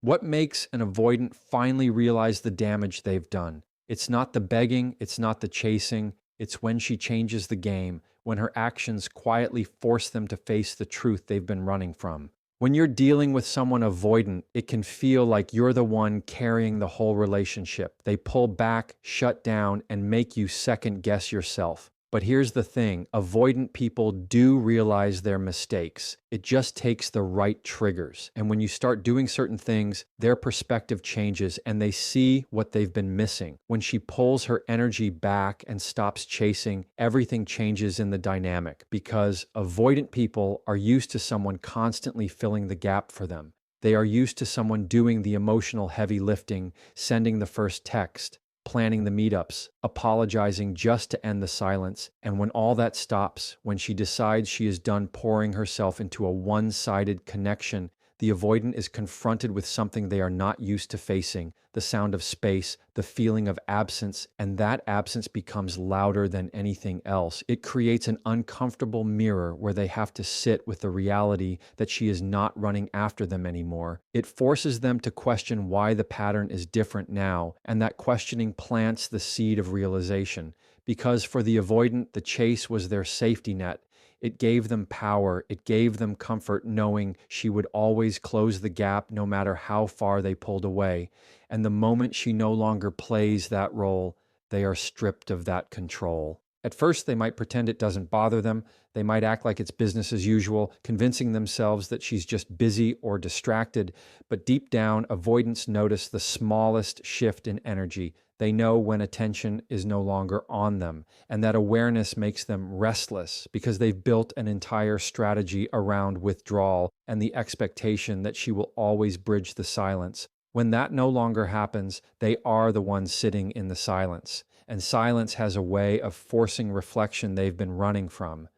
What makes an avoidant finally realize the damage they've done? It's not the begging, it's not the chasing, it's when she changes the game, when her actions quietly force them to face the truth they've been running from. When you're dealing with someone avoidant, it can feel like you're the one carrying the whole relationship. They pull back, shut down, and make you second guess yourself. But here's the thing, avoidant people do realize their mistakes. It just takes the right triggers. And when you start doing certain things, their perspective changes and they see what they've been missing. When she pulls her energy back and stops chasing, everything changes in the dynamic because avoidant people are used to someone constantly filling the gap for them. They are used to someone doing the emotional heavy lifting, sending the first text, planning the meetups, apologizing just to end the silence. And when all that stops, when she decides she is done pouring herself into a one-sided connection, the avoidant is confronted with something they are not used to facing, the sound of space, the feeling of absence, and that absence becomes louder than anything else. It creates an uncomfortable mirror where they have to sit with the reality that she is not running after them anymore. It forces them to question why the pattern is different now, and that questioning plants the seed of realization. Because for the avoidant, the chase was their safety net. It gave them power. It gave them comfort knowing she would always close the gap no matter how far they pulled away. And the moment she no longer plays that role, they are stripped of that control. At first, they might pretend it doesn't bother them. They might act like it's business as usual, convincing themselves that she's just busy or distracted. But deep down, avoidants notice the smallest shift in energy. They know when attention is no longer on them, and that awareness makes them restless because they've built an entire strategy around withdrawal and the expectation that she will always bridge the silence. When that no longer happens, they are the ones sitting in the silence. And silence has a way of forcing reflection they've been running from.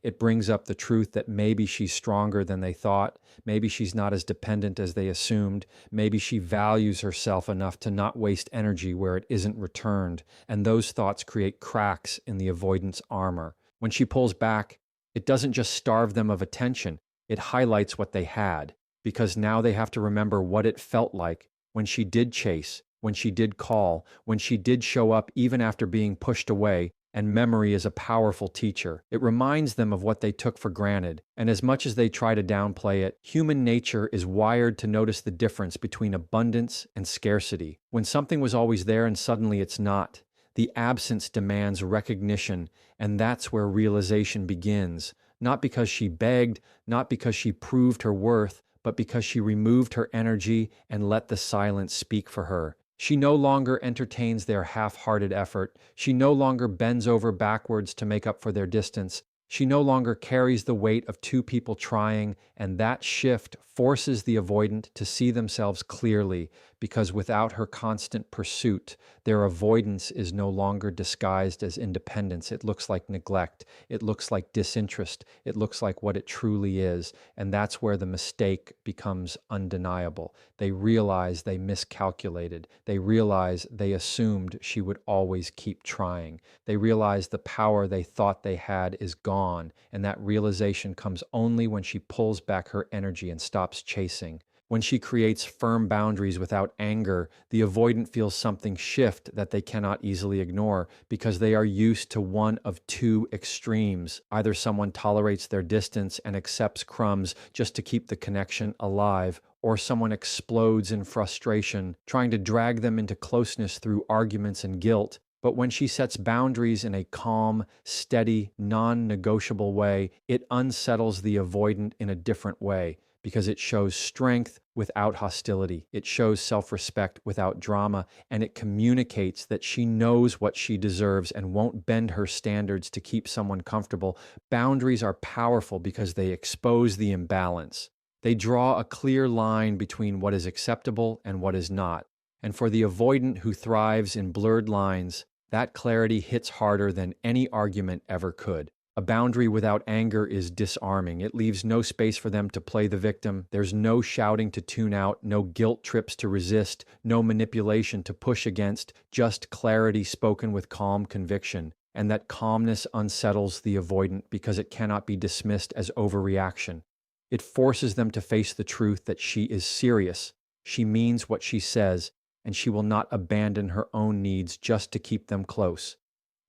It brings up the truth that maybe she's stronger than they thought, maybe she's not as dependent as they assumed, maybe she values herself enough to not waste energy where it isn't returned, and those thoughts create cracks in the avoidance armor. When she pulls back, it doesn't just starve them of attention, it highlights what they had, because now they have to remember what it felt like when she did chase, when she did call, when she did show up even after being pushed away. And memory is a powerful teacher. It reminds them of what they took for granted. And as much as they try to downplay it, human nature is wired to notice the difference between abundance and scarcity. When something was always there and suddenly it's not, the absence demands recognition, and that's where realization begins. Not because she begged, not because she proved her worth, but because she removed her energy and let the silence speak for her. She no longer entertains their half-hearted effort. She no longer bends over backwards to make up for their distance. She no longer carries the weight of two people trying, and that shift forces the avoidant to see themselves clearly, because without her constant pursuit, their avoidance is no longer disguised as independence. It looks like neglect. It looks like disinterest. It looks like what it truly is, and that's where the mistake becomes undeniable. They realize they miscalculated. They realize they assumed she would always keep trying. They realize the power they thought they had is gone, and that realization comes only when she pulls back her energy and stops chasing. When she creates firm boundaries without anger, the avoidant feels something shift that they cannot easily ignore because they are used to one of two extremes. Either someone tolerates their distance and accepts crumbs just to keep the connection alive, or someone explodes in frustration, trying to drag them into closeness through arguments and guilt. But when she sets boundaries in a calm, steady, non-negotiable way, it unsettles the avoidant in a different way because it shows strength without hostility. It shows self-respect without drama, and it communicates that she knows what she deserves and won't bend her standards to keep someone comfortable. Boundaries are powerful because they expose the imbalance. They draw a clear line between what is acceptable and what is not. And for the avoidant who thrives in blurred lines, that clarity hits harder than any argument ever could. A boundary without anger is disarming. It leaves no space for them to play the victim. There's no shouting to tune out, no guilt trips to resist, no manipulation to push against, just clarity spoken with calm conviction. And that calmness unsettles the avoidant because it cannot be dismissed as overreaction. It forces them to face the truth that she is serious, She means what she says, and she will not abandon her own needs just to keep them close.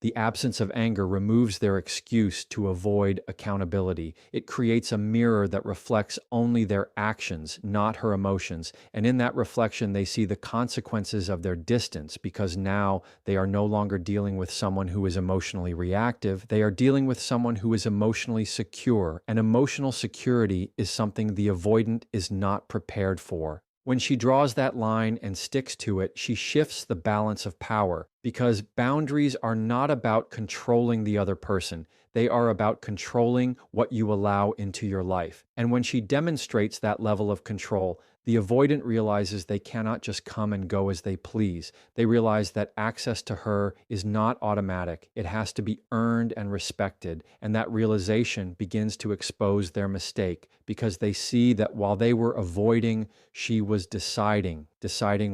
The absence of anger removes their excuse to avoid accountability. It creates a mirror that reflects only their actions, not her emotions. And in that reflection, they see the consequences of their distance because now they are no longer dealing with someone who is emotionally reactive. They are dealing with someone who is emotionally secure. And emotional security is something the avoidant is not prepared for. When she draws that line and sticks to it, she shifts the balance of power because boundaries are not about controlling the other person. They are about controlling what you allow into your life. And when she demonstrates that level of control, the avoidant realizes they cannot just come and go as they please. They realize that access to her is not automatic. It has to be earned and respected. And that realization begins to expose their mistake because they see that while they were avoiding, she was deciding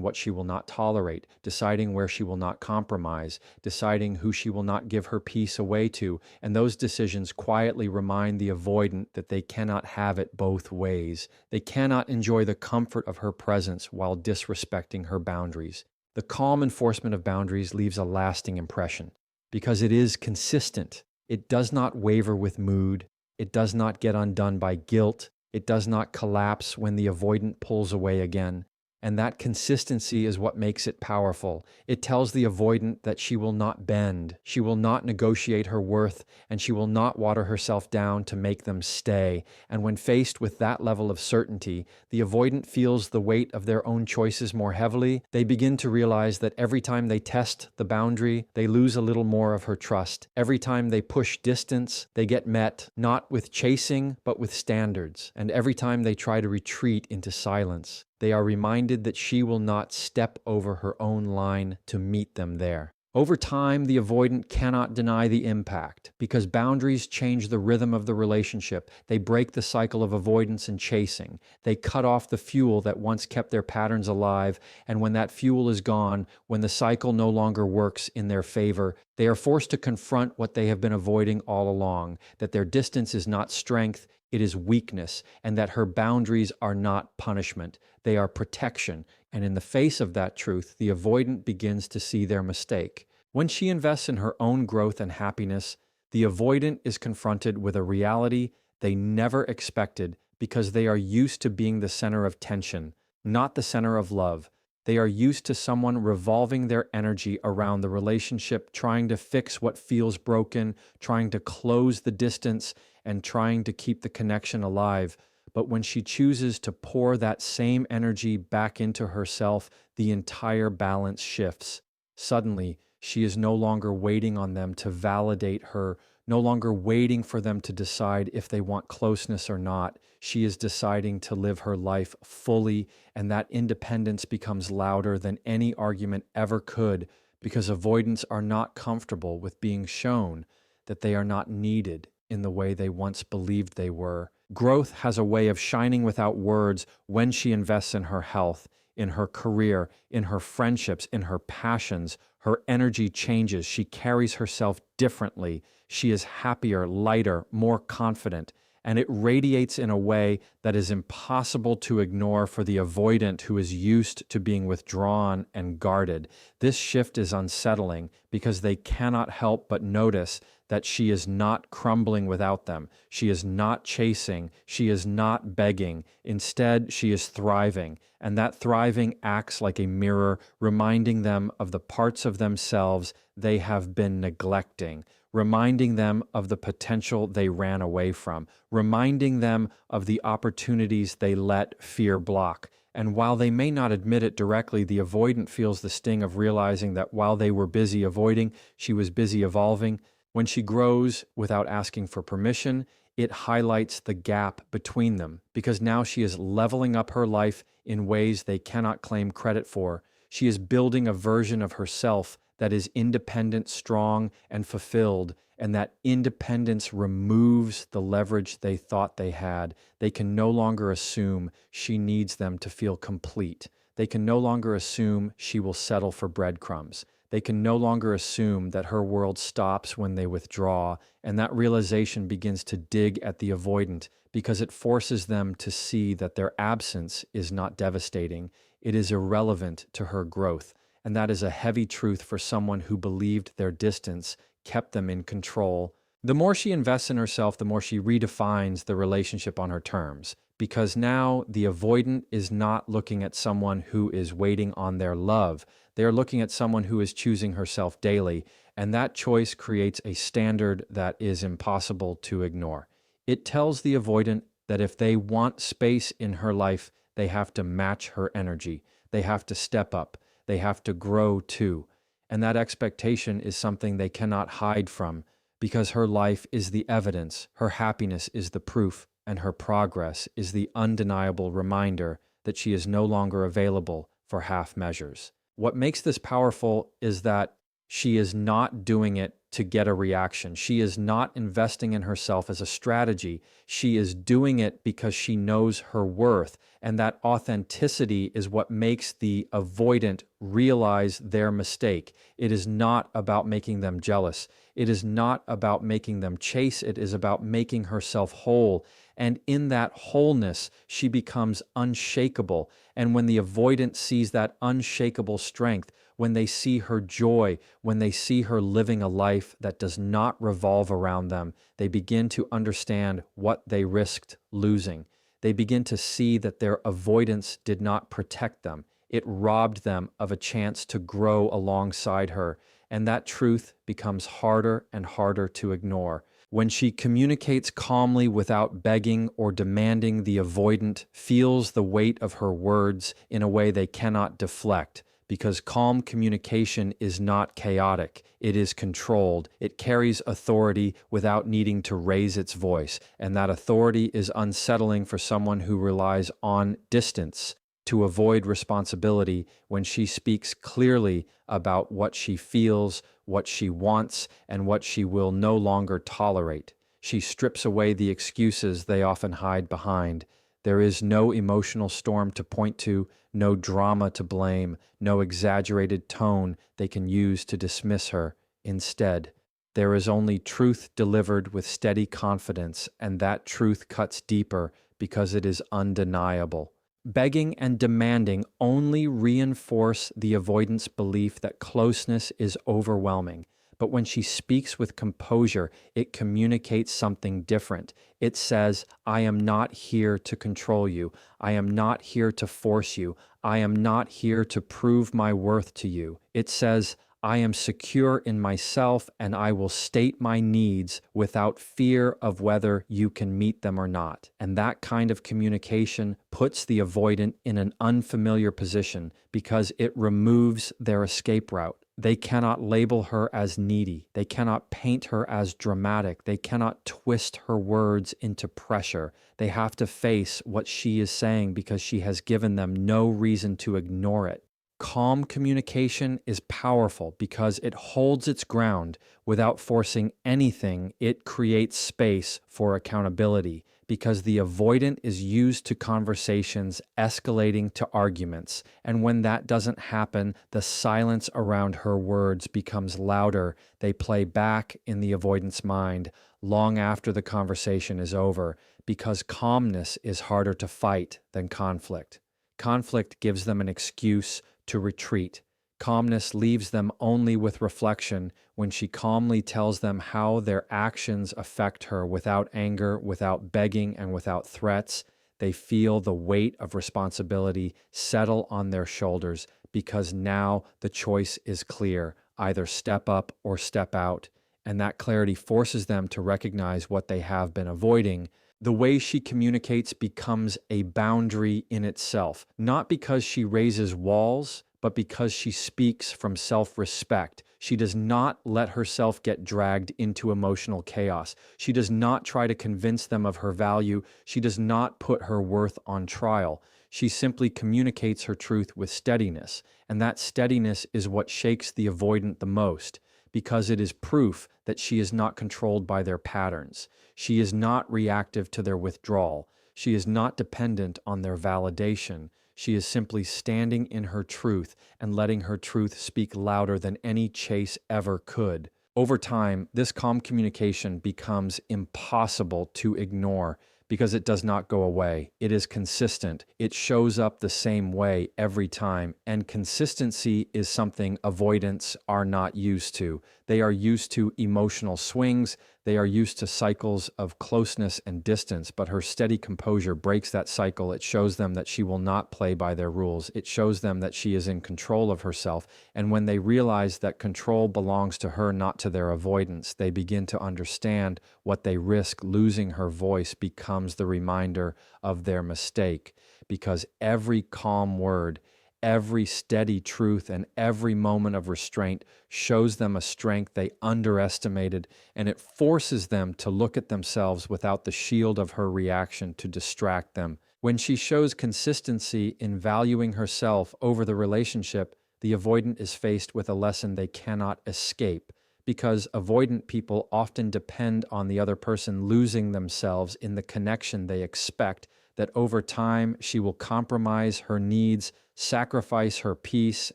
what she will not tolerate, deciding where she will not compromise, deciding who she will not give her peace away to. And those decisions quietly remind the avoidant that they cannot have it both ways. They cannot enjoy the comfort of her presence while disrespecting her boundaries. The calm enforcement of boundaries leaves a lasting impression because it is consistent. It does not waver with mood. It does not get undone by guilt. It does not collapse when the avoidant pulls away again. And that consistency is what makes it powerful. It tells the avoidant that she will not bend, she will not negotiate her worth, and she will not water herself down to make them stay. And when faced with that level of certainty, the avoidant feels the weight of their own choices more heavily. They begin to realize that every time they test the boundary, they lose a little more of her trust. Every time they push distance, they get met not with chasing, but with standards. And every time they try to retreat into silence, they are reminded that she will not step over her own line to meet them there. Over time, the avoidant cannot deny the impact because boundaries change the rhythm of the relationship. They break the cycle of avoidance and chasing. They cut off the fuel that once kept their patterns alive, and when that fuel is gone, when the cycle no longer works in their favor, they are forced to confront what they have been avoiding all along, that their distance is not strength, it is weakness, and that her boundaries are not punishment. They are protection. And in the face of that truth, the avoidant begins to see their mistake. When she invests in her own growth and happiness, the avoidant is confronted with a reality they never expected because they are used to being the center of tension, not the center of love. They are used to someone revolving their energy around the relationship, trying to fix what feels broken, trying to close the distance, and trying to keep the connection alive. But when she chooses to pour that same energy back into herself, the entire balance shifts. Suddenly, she is no longer waiting on them to validate her, no longer waiting for them to decide if they want closeness or not. She is deciding to live her life fully, and that independence becomes louder than any argument ever could because avoidants are not comfortable with being shown that they are not needed in the way they once believed they were. Growth has a way of shining without words when she invests in her health, in her career, in her friendships, in her passions. Her energy changes. She carries herself differently. She is happier, lighter, more confident, and it radiates in a way that is impossible to ignore for the avoidant who is used to being withdrawn and guarded. This shift is unsettling because they cannot help but notice that she is not crumbling without them. She is not chasing. She is not begging. Instead, she is thriving. And that thriving acts like a mirror, reminding them of the parts of themselves they have been neglecting, reminding them of the potential they ran away from, reminding them of the opportunities they let fear block. And while they may not admit it directly, the avoidant feels the sting of realizing that while they were busy avoiding, she was busy evolving. When she grows without asking for permission, it highlights the gap between them because now she is leveling up her life in ways they cannot claim credit for. She is building a version of herself that is independent, strong, and fulfilled, and that independence removes the leverage they thought they had. They can no longer assume she needs them to feel complete. They can no longer assume she will settle for breadcrumbs. They can no longer assume that her world stops when they withdraw, and that realization begins to dig at the avoidant because it forces them to see that their absence is not devastating. it is irrelevant to her growth. And that is a heavy truth for someone who believed their distance kept them in control. The more she invests in herself, the more she redefines the relationship on her terms. Because now the avoidant is not looking at someone who is waiting on their love. They are looking at someone who is choosing herself daily. And that choice creates a standard that is impossible to ignore. It tells the avoidant that if they want space in her life, they have to match her energy. They have to step up. They have to grow too. And that expectation is something they cannot hide from because her life is the evidence, her happiness is the proof, and her progress is the undeniable reminder that she is no longer available for half measures. What makes this powerful is that she is not doing it to get a reaction. She is not investing in herself as a strategy. She is doing it because she knows her worth. And that authenticity is what makes the avoidant realize their mistake. It is not about making them jealous. It is not about making them chase. It is about making herself whole. And in that wholeness, she becomes unshakable. And when the avoidant sees that unshakable strength, when they see her joy, when they see her living a life that does not revolve around them, they begin to understand what they risked losing. They begin to see that their avoidance did not protect them. It robbed them of a chance to grow alongside her. And that truth becomes harder and harder to ignore. When she communicates calmly without begging or demanding, the avoidant feels the weight of her words in a way they cannot deflect. Because calm communication is not chaotic, it is controlled. It carries authority without needing to raise its voice, and that authority is unsettling for someone who relies on distance to avoid responsibility. When she speaks clearly about what she feels, what she wants, and what she will no longer tolerate. She strips away the excuses they often hide behind. There is no emotional storm to point to, no drama to blame, no exaggerated tone they can use to dismiss her. Instead, there is only truth delivered with steady confidence, and that truth cuts deeper because it is undeniable. Begging and demanding only reinforce the avoidant's belief that closeness is overwhelming. But when she speaks with composure, it communicates something different. It says, I am not here to control you. I am not here to force you. I am not here to prove my worth to you. It says, I am secure in myself and I will state my needs without fear of whether you can meet them or not. And that kind of communication puts the avoidant in an unfamiliar position because it removes their escape route. They cannot label her as needy. They cannot paint her as dramatic. They cannot twist her words into pressure. They have to face what she is saying because she has given them no reason to ignore it. Calm communication is powerful because it holds its ground without forcing anything. It creates space for accountability because the avoidant is used to conversations escalating to arguments. And when that doesn't happen, the silence around her words becomes louder. They play back in the avoidant's mind long after the conversation is over because calmness is harder to fight than conflict. Conflict gives them an excuse to retreat. Calmness leaves them only with reflection when she calmly tells them how their actions affect her without anger, without begging, and without threats. They feel the weight of responsibility settle on their shoulders because now the choice is clear, either step up or step out. And that clarity forces them to recognize what they have been avoiding. The way she communicates becomes a boundary in itself, not because she raises walls, but because she speaks from self-respect. She does not let herself get dragged into emotional chaos. She does not try to convince them of her value. She does not put her worth on trial. She simply communicates her truth with steadiness, and that steadiness is what shakes the avoidant the most, because it is proof that she is not controlled by their patterns. She is not reactive to their withdrawal. She is not dependent on their validation. She is simply standing in her truth and letting her truth speak louder than any chase ever could. Over time, this calm communication becomes impossible to ignore because it does not go away. It is consistent. It shows up the same way every time. And consistency is something avoidants are not used to. They are used to emotional swings. They are used to cycles of closeness and distance, but her steady composure breaks that cycle. It shows them that she will not play by their rules. It shows them that she is in control of herself. And when they realize that control belongs to her, not to their avoidance, they begin to understand what they risk. Losing her voice becomes the reminder of their mistake, because every calm word, every steady truth, and every moment of restraint shows them a strength they underestimated, and it forces them to look at themselves without the shield of her reaction to distract them. When she shows consistency in valuing herself over the relationship, the avoidant is faced with a lesson they cannot escape, because avoidant people often depend on the other person losing themselves in the connection they expect, that over time she will compromise her needs, sacrifice her peace,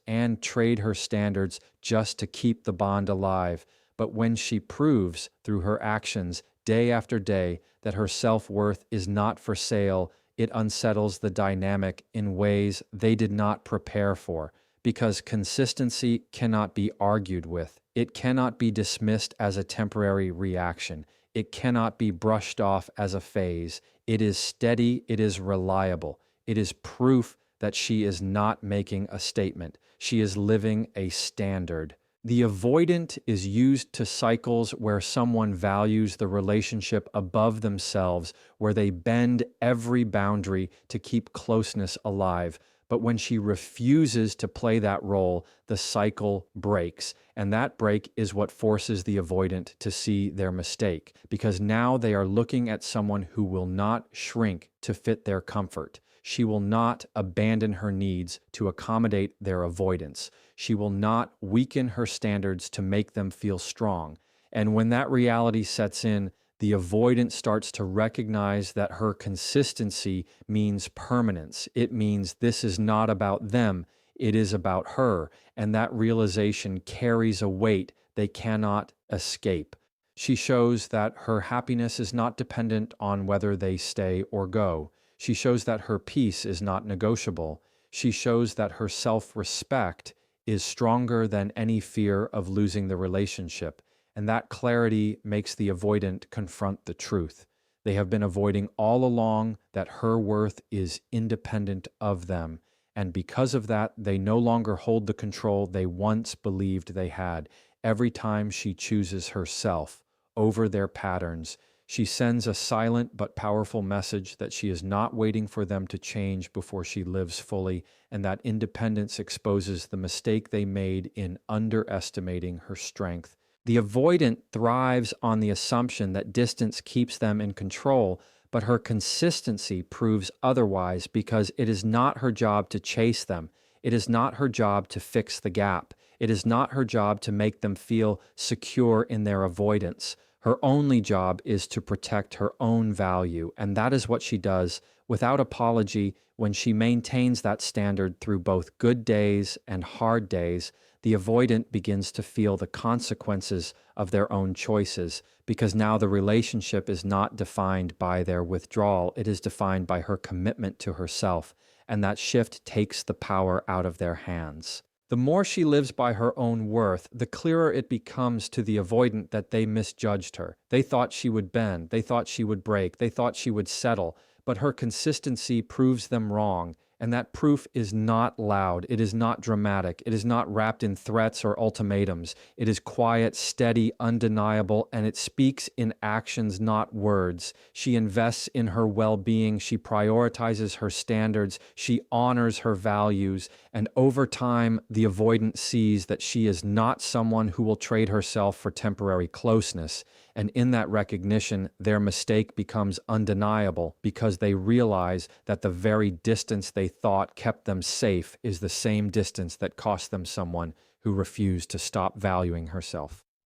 and trade her standards just to keep the bond alive. But when she proves through her actions day after day that her self-worth is not for sale, it unsettles the dynamic in ways they did not prepare for, because consistency cannot be argued with. It cannot be dismissed as a temporary reaction. It cannot be brushed off as a phase. It is steady. It is reliable. It is proof that she is not making a statement. She is living a standard. The avoidant is used to cycles where someone values the relationship above themselves, where they bend every boundary to keep closeness alive. But when she refuses to play that role, the cycle breaks. And that break is what forces the avoidant to see their mistake, because now they are looking at someone who will not shrink to fit their comfort. She will not abandon her needs to accommodate their avoidance. She will not weaken her standards to make them feel strong. And when that reality sets in, the avoidant starts to recognize that her consistency means permanence. It means this is not about them, it is about her. And that realization carries a weight they cannot escape. She shows that her happiness is not dependent on whether they stay or go. She shows that her peace is not negotiable. She shows that her self-respect is stronger than any fear of losing the relationship. And that clarity makes the avoidant confront the truth. They have been avoiding all along that her worth is independent of them. And because of that, they no longer hold the control they once believed they had. Every time she chooses herself over their patterns, she sends a silent but powerful message that she is not waiting for them to change before she lives fully, and that independence exposes the mistake they made in underestimating her strength. The avoidant thrives on the assumption that distance keeps them in control, but her consistency proves otherwise, because it is not her job to chase them. It is not her job to fix the gap. It is not her job to make them feel secure in their avoidance. Her only job is to protect her own value, and that is what she does without apology. When she maintains that standard through both good days and hard days, the avoidant begins to feel the consequences of their own choices, because now the relationship is not defined by their withdrawal. It is defined by her commitment to herself, and that shift takes the power out of their hands. The more she lives by her own worth, the clearer it becomes to the avoidant that they misjudged her. They thought she would bend. They thought she would break. They thought she would settle. But her consistency proves them wrong. And that proof is not loud. It is not dramatic. It is not wrapped in threats or ultimatums. It is quiet, steady, undeniable, and it speaks in actions, not words. She invests in her well-being. She prioritizes her standards. She honors her values. And over time, the avoidant sees that she is not someone who will trade herself for temporary closeness. And in that recognition, their mistake becomes undeniable, because they realize that the very distance they thought kept them safe is the same distance that cost them someone who refused to stop valuing herself.